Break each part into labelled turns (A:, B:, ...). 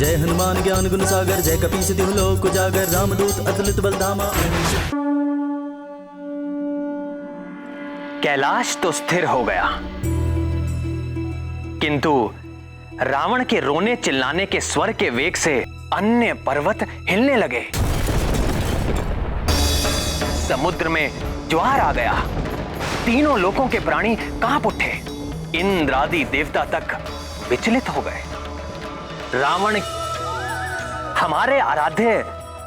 A: जय हनुमान ज्ञान गुण सागर, जय कपीस तिहु लोक उजागर, रामदूत अतुलित बल धामा।
B: कैलाश तो स्थिर हो गया, किंतु रावण के रोने चिल्लाने के स्वर के वेग से अन्य पर्वत हिलने लगे। समुद्र में ज्वार आ गया, तीनों लोकों के प्राणी कांप उठे, इंद्र आदि देवता तक विचलित हो गए। रावण हमारे आराध्य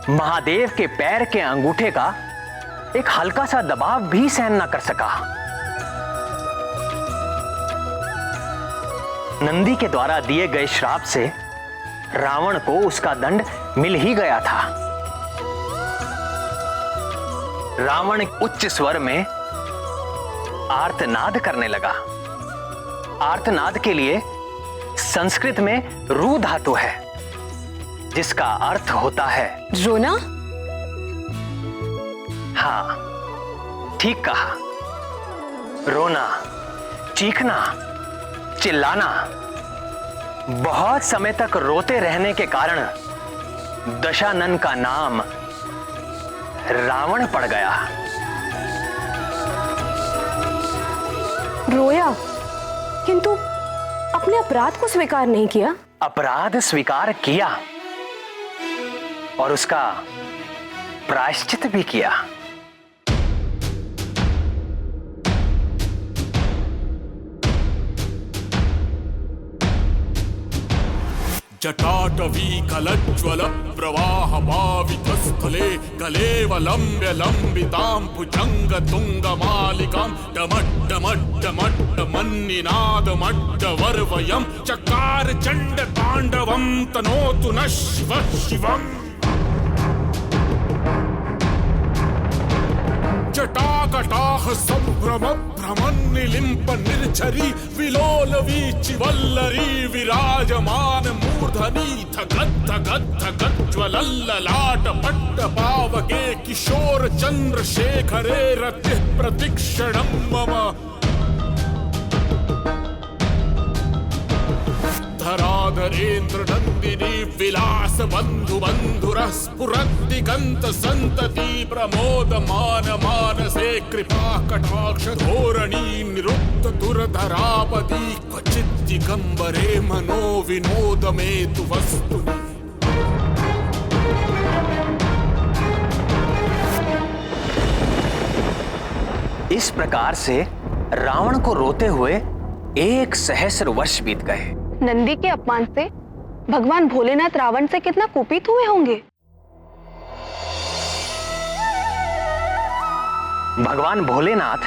B: महादेव के पैर के अंगूठे का एक हल्का सा दबाव भी सहन न कर सका। नंदी के द्वारा दिए गए श्राप से रावण को उसका दंड मिल ही गया था। रावण उच्च स्वर में आर्तनाद करने लगा। आर्तनाद के लिए संस्कृत में रू धातु है, जिसका अर्थ होता है
C: रोना।
B: हाँ, ठीक कहा। रोना, चीखना, चिल्लाना। बहुत समय तक रोते रहने के कारण दशानन का नाम रावण पड़ गया।
C: रोया, किंतु अपने अपराध को स्वीकार नहीं किया।
B: अपराध स्वीकार किया और उसका प्रायश्चित भी किया।
D: जटाटवी कलज्ज्वल प्रवाह पावितस्थले कलेवलम्ब्य लम्बितां भुजङ्गतुङ्गमालिकां डमड्डमड्डमड्डमन्निनादमड्डवर्वयं चकार चण्डताण्डवं तनोतु नः शिवः शिवम्। जटाकटाह संभ्रम भ्रमन्निलिम्प निर्झरी विलोल वीचि वल्लरी विराजमान मूर्धनि धगद् धगद् धगद् ज्वलल्ललाट पट्ट पावके किशोर चन्द्रशेखरे रतिः प्रतिक्षणं मम। धराधरेन्द्र नंदिनी विलास बंधु बंधुरः स्फुरद्दिगंत संतति प्रमोदमान मानसे कृपा कटाक्ष धोरणी निरुक्त दुर्धरापदी क्वचित् दिगंबरे मनो विनोद में तु वस्तु।
B: इस प्रकार से रावण को रोते हुए 1 सहस्र वर्ष बीत गए।
C: नंदी के अपमान से भगवान भोलेनाथ रावण से कितना कुपित हुए होंगे।
B: भगवान भोलेनाथ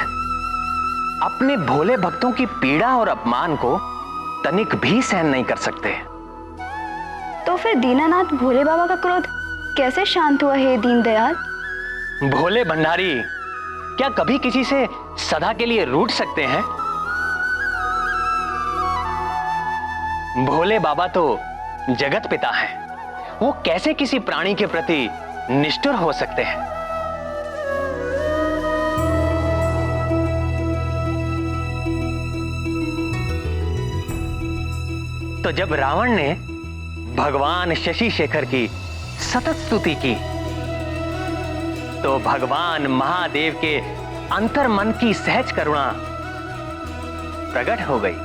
B: अपने भोले भक्तों की पीड़ा और अपमान को तनिक भी सहन नहीं कर सकते।
C: तो फिर दीनानाथ भोले बाबा का क्रोध कैसे शांत हुआ है दीनदयाल?
B: भोले भंडारी क्या कभी किसी से सदा के लिए रूठ सकते हैं? भोले बाबा तो जगत पिता हैं, वो कैसे किसी प्राणी के प्रति निष्ठुर हो सकते हैं? तो जब रावण ने भगवान शशि शेखर की सतत स्तुति की, तो भगवान महादेव के अंतर्मन की सहज करुणा प्रकट हो गई।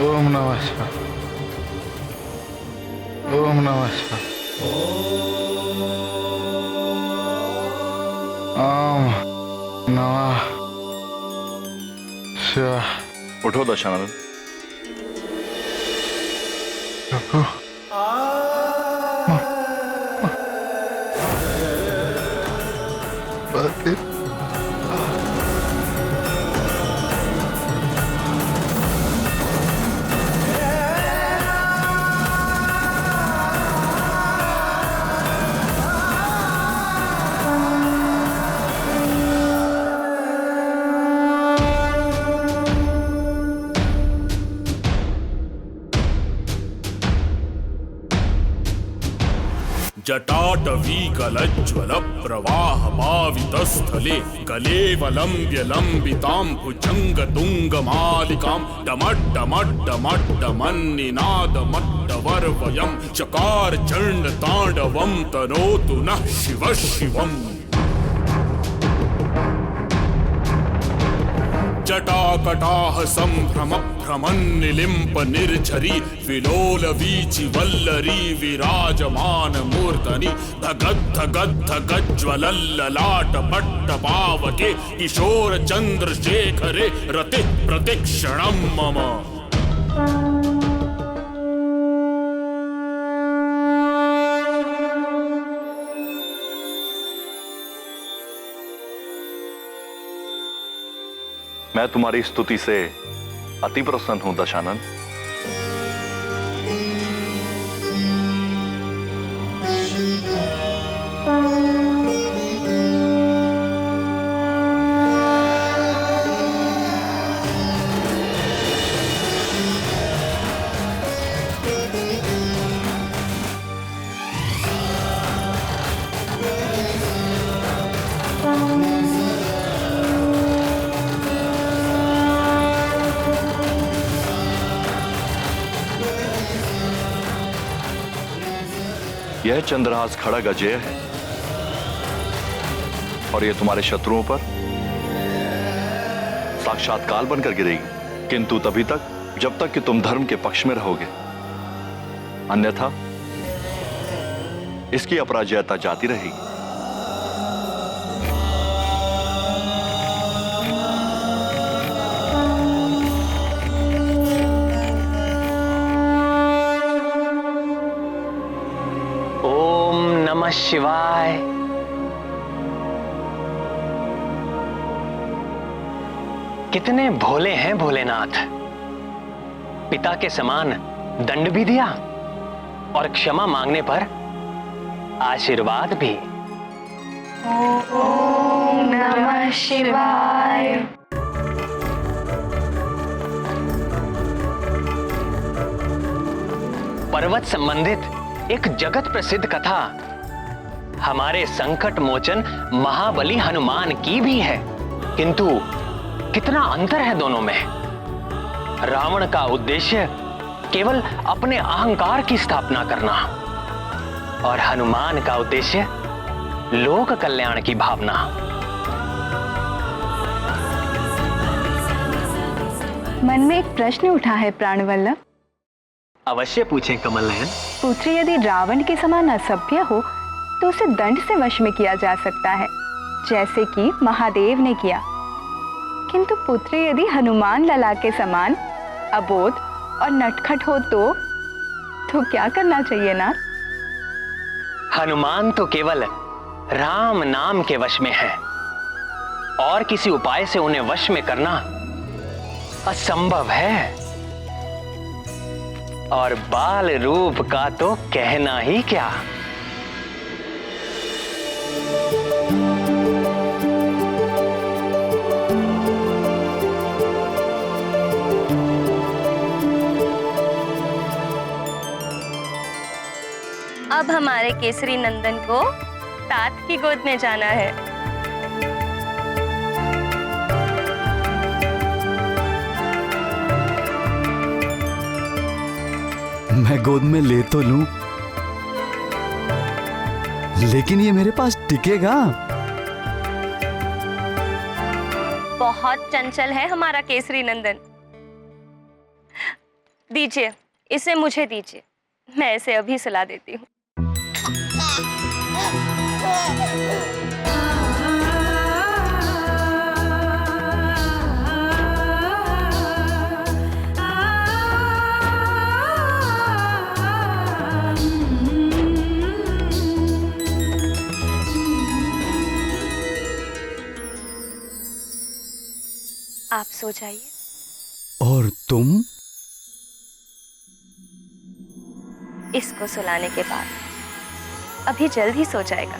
E: ओम नमः शिवाय, ओम नमः शिवाय, ओम नमः शिवाय।
F: उठो दशानन।
D: जटाटवीकलज्ज्वल प्रवाह पावितस्थले कलेवलम्ब्य लम्बितां भुजङ्गतुङ्गमालिकां डमड्डमड्डमड्डमन्निनादमट्टवर्वयं चकार चण्डताण्डवं तनोतु नः शिवः शिवम्। जटाकटाह सम्भ्रम भ्रमन्निलिम्प निर्झरी विलोल वीचि वल्लरी विराजमान मूर्धनि धगद्धगद्धगज्ज्वलल्ललाट पट्टपावके किशोर चन्द्रशेखरे रति प्रतिक्षणं मम।
F: मैं तुम्हारी स्तुति से अति प्रसन्न हूं दशानन। यह चंद्रहास खड़ग अजेय है और यह तुम्हारे शत्रुओं पर साक्षात काल बनकर गिरेगी, किंतु तभी तक जब तक कि तुम धर्म के पक्ष में रहोगे, अन्यथा इसकी अपराजयता जाती रहेगी।
B: नमः शिवाय। कितने भोले हैं भोलेनाथ। पिता के समान दंड भी दिया और क्षमा मांगने पर आशीर्वाद भी।
C: ओम नमः शिवाय।
B: पर्वत संबंधित एक जगत प्रसिद्ध कथा हमारे संकट मोचन महाबली हनुमान की भी है, किंतु कितना अंतर है दोनों में। रावण का उद्देश्य केवल अपने अहंकार की स्थापना करना और हनुमान का उद्देश्य लोक कल्याण की भावना।
C: मन में एक प्रश्न उठा है प्राणवल्लभ।
B: अवश्य पूछें कमल नयन।
C: पुत्री यदि रावण के समान असभ्य हो तो उसे दंड से वश में किया जा सकता है, जैसे कि महादेव ने किया, किंतु पुत्री यदि हनुमान लला के समान अबोध और नटखट हो तो क्या करना चाहिए ना?
B: हनुमान तो केवल राम नाम के वश में है और किसी उपाय से उन्हें वश में करना असंभव है। और बाल रूप का तो कहना ही क्या।
G: अब हमारे केसरी नंदन को तात की गोद में जाना है।
A: मैं गोद में ले तो लूं, लेकिन ये मेरे पास टिकेगा?
G: बहुत चंचल है हमारा केसरी नंदन। दीजिए, इसे मुझे दीजिए, मैं इसे अभी सुला देती हूँ। आप सो जाइए।
A: और तुम?
G: इसको सुलाने के बाद अभी जल्द ही सो जाएगा।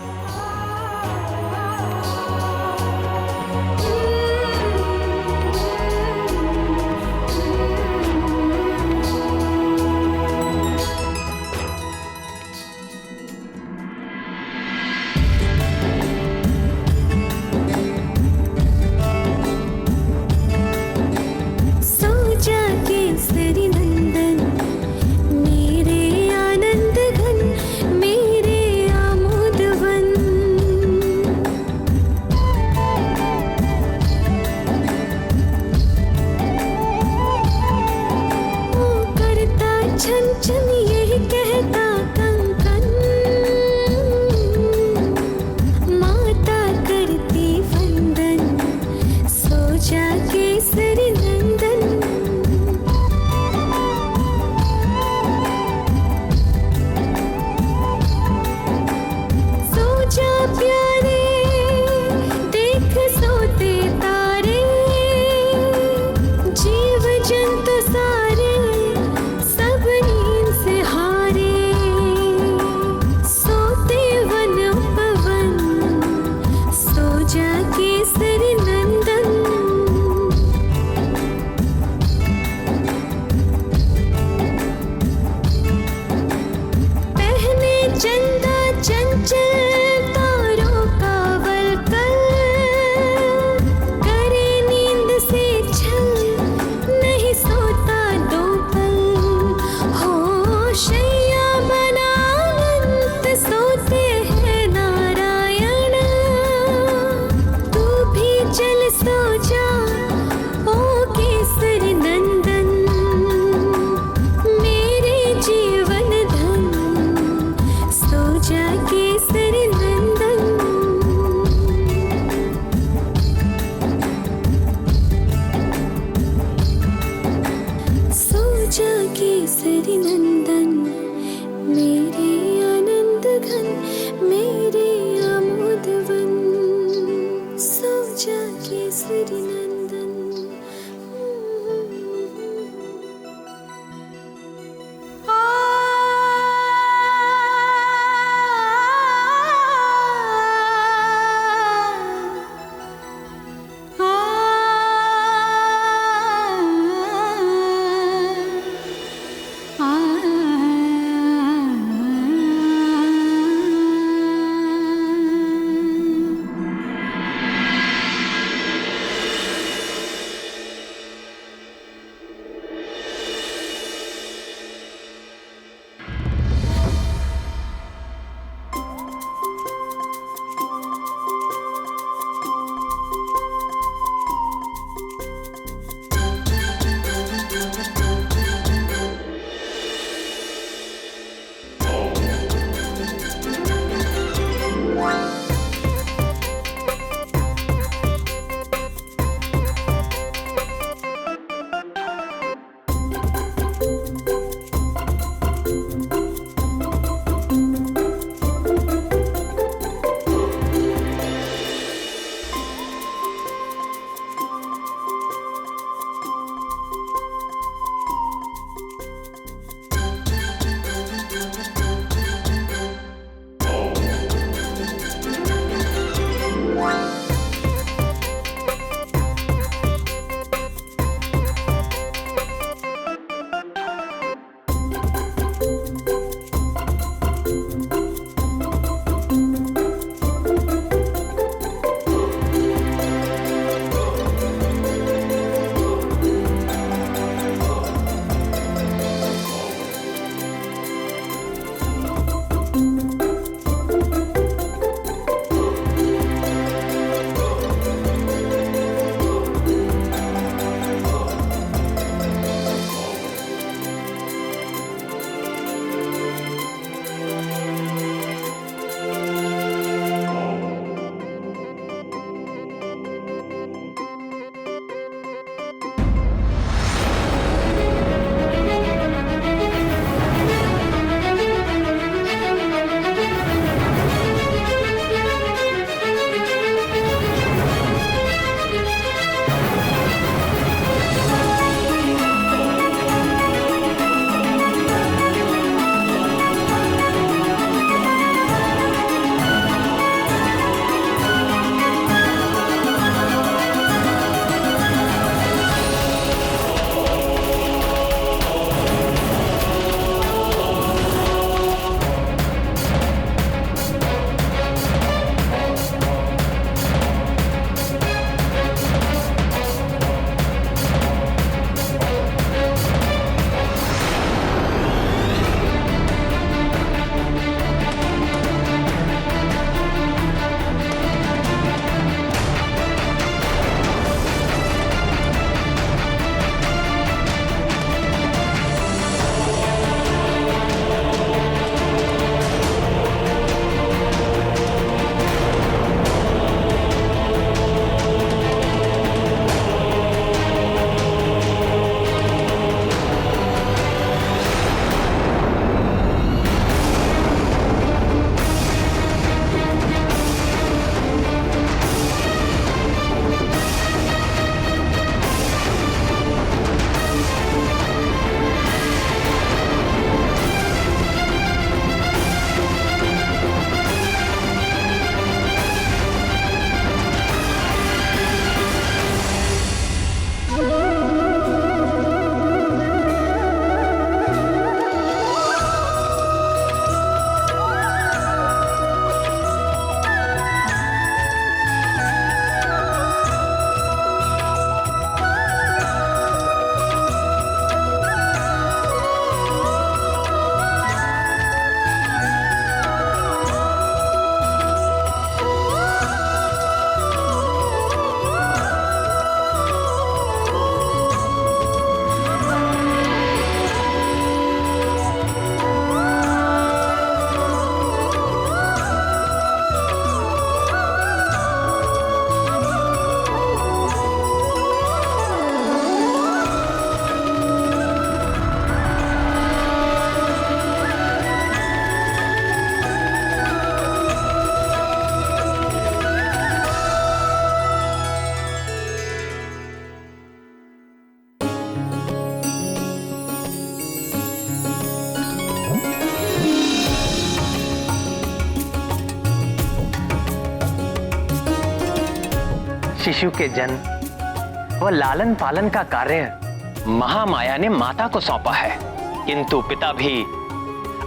B: शिशु के जन्म व लालन पालन का कार्य महामाया ने माता को सौंपा है, किंतु पिता भी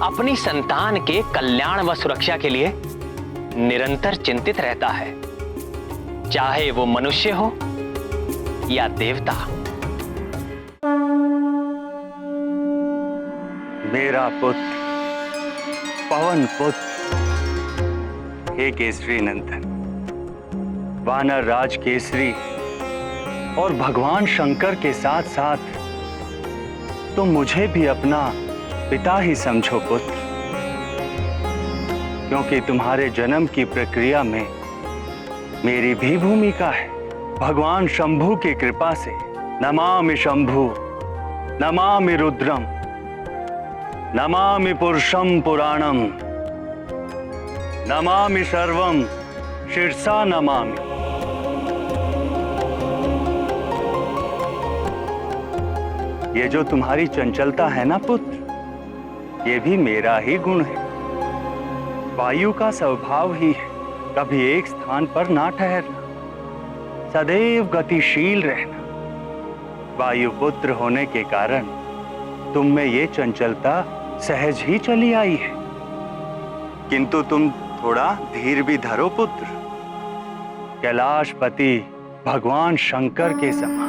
B: अपनी संतान के कल्याण व सुरक्षा के लिए निरंतर चिंतित रहता है, चाहे वो मनुष्य हो या देवता।
H: मेरा पुत्र, पवन पुत्र, हे केसरी नंदन, वानर राज केसरी और भगवान शंकर के साथ साथ तुम मुझे भी अपना पिता ही समझो पुत्र। क्योंकि तुम्हारे जन्म की प्रक्रिया में मेरी भी भूमिका है। भगवान शंभु की कृपा से नमामि शंभु, नमामि रुद्रम, नमामि पुरुषम पुराणम, नमामि सर्वम शिरसा नमामि। ये जो तुम्हारी चंचलता है ना पुत्र, ये भी मेरा ही गुण है। वायु का स्वभाव ही है कभी एक स्थान पर ना ठहरना, सदैव गतिशील रहना। वायु पुत्र होने के कारण तुम में ये चंचलता सहज ही चली आई है। किंतु तुम थोड़ा धीर भी धरो पुत्र, कैलाशपति भगवान शंकर के समान।